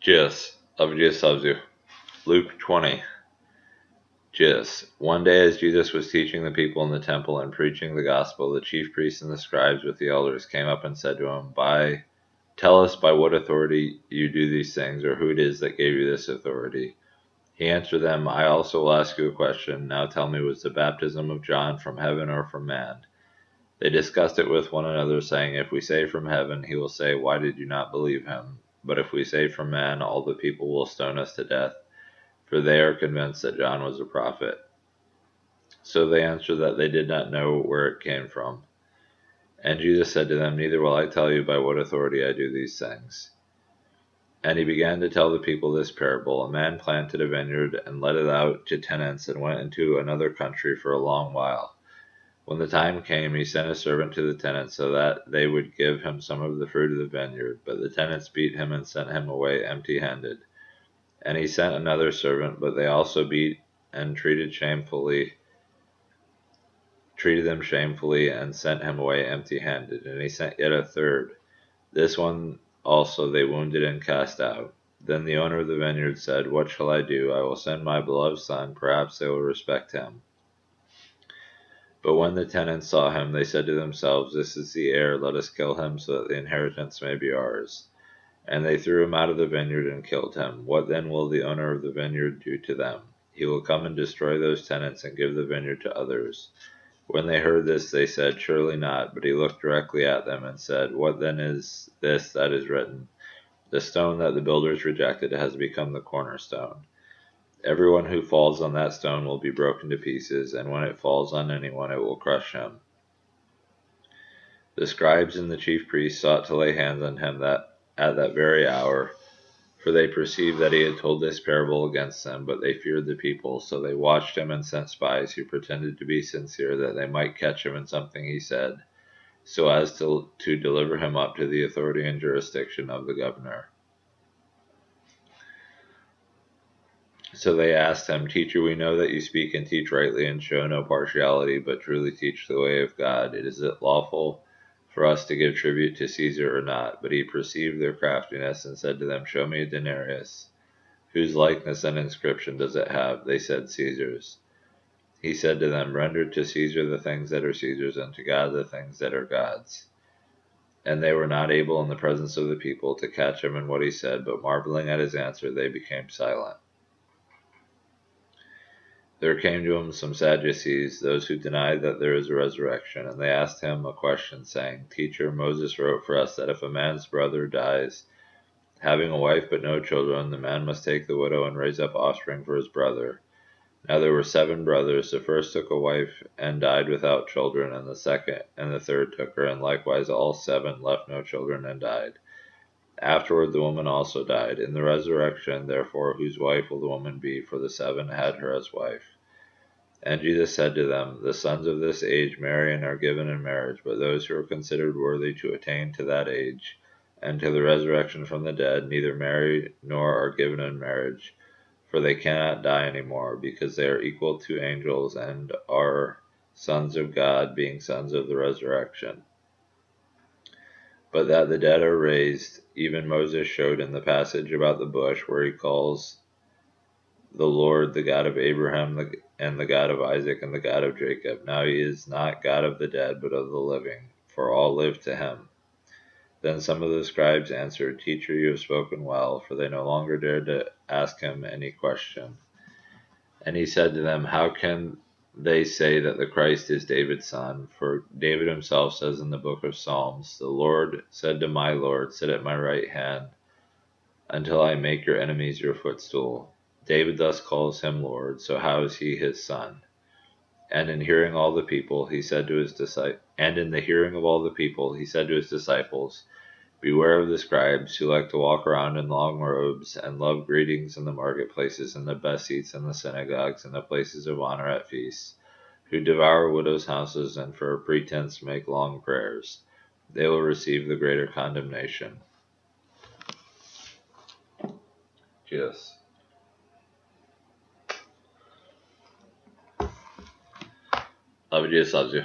Jesus, love Jesus loves you. Luke 20. Jesus. One day as Jesus was teaching the people in the temple and preaching the gospel, the chief priests and the scribes with the elders came up and said to him, Tell us by what authority you do these things, or who it is that gave you this authority. He answered them, I also will ask you a question. Now tell me, was the baptism of John from heaven or from man? They discussed it with one another, saying, If we say from heaven, he will say, Why did you not believe him? But if we say from man, all the people will stone us to death, for they are convinced that John was a prophet. So they answered that they did not know where it came from. And Jesus said to them, Neither will I tell you by what authority I do these things. And he began to tell the people this parable. A man planted a vineyard and let it out to tenants and went into another country for a long while. When the time came, he sent a servant to the tenants so that they would give him some of the fruit of the vineyard. But the tenants beat him and sent him away empty-handed. And he sent another servant, but they also beat and treated them shamefully and sent him away empty-handed. And he sent yet a third. This one also they wounded and cast out. Then the owner of the vineyard said, What shall I do? I will send my beloved son. Perhaps they will respect him. But when the tenants saw him, they said to themselves, This is the heir. Let us kill him so that the inheritance may be ours. And they threw him out of the vineyard and killed him. What then will the owner of the vineyard do to them? He will come and destroy those tenants and give the vineyard to others. When they heard this, they said, Surely not. But he looked directly at them and said, What then is this that is written? The stone that the builders rejected has become the cornerstone. Everyone who falls on that stone will be broken to pieces, and when it falls on anyone, it will crush him. The scribes and the chief priests sought to lay hands on him at that very hour, for they perceived that he had told this parable against them, but they feared the people. So they watched him and sent spies who pretended to be sincere, that they might catch him in something he said, so as to deliver him up to the authority and jurisdiction of the governor. So they asked him, Teacher, we know that you speak and teach rightly and show no partiality, but truly teach the way of God. Is it lawful for us to give tribute to Caesar or not? But he perceived their craftiness and said to them, Show me a denarius. Whose likeness and inscription does it have? They said, Caesar's. He said to them, Render to Caesar the things that are Caesar's, and to God the things that are God's. And they were not able in the presence of the people to catch him in what he said, but marveling at his answer, they became silent. There came to him some Sadducees, those who denied that there is a resurrection, and they asked him a question, saying, Teacher, Moses wrote for us that if a man's brother dies, having a wife but no children, the man must take the widow and raise up offspring for his brother. Now there were 7 brothers. The first took a wife and died without children, and the second and the third took her, and likewise all 7 left no children and died. Afterward the woman also died. In the resurrection, therefore, whose wife will the woman be? For the 7 had her as wife. And Jesus said to them, The sons of this age marry and are given in marriage, but those who are considered worthy to attain to that age and to the resurrection from the dead neither marry nor are given in marriage, for they cannot die any more, because they are equal to angels and are sons of God, being sons of the resurrection. But that the dead are raised, even Moses showed in the passage about the bush, where he calls the Lord the God of Abraham and the God of Isaac and the God of Jacob. Now he is not God of the dead, but of the living, for all live to him. Then some of the scribes answered, Teacher, you have spoken well, for they no longer dared to ask him any question. And he said to them, How can they say that the Christ is David's son? For David himself says in the book of Psalms, The Lord said to my Lord, Sit at my right hand, until I make your enemies your footstool. David thus calls him Lord, so how is he his son? And in hearing all the people, he said to his disciples, Beware of the scribes who like to walk around in long robes and love greetings in the marketplaces and the best seats in the synagogues and the places of honor at feasts, who devour widows' houses and for a pretense make long prayers. They will receive the greater condemnation. Jesus. Love you, Jesus loves you.